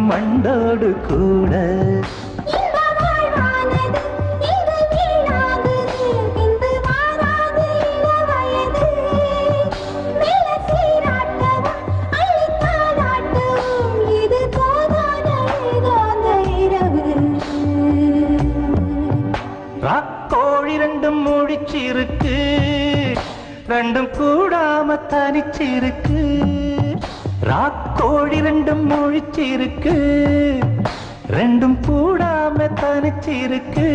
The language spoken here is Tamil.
மண்டோடு கூட ராக்கோழி ரெண்டும் முடிச்சிருக்கு ரெண்டும் கூடாம தனிச்சிருக்கு ராக்கோழி ரெண்டும் முழிச்சிருக்கு ரெண்டும் கூடாம தனிச்சிருக்கு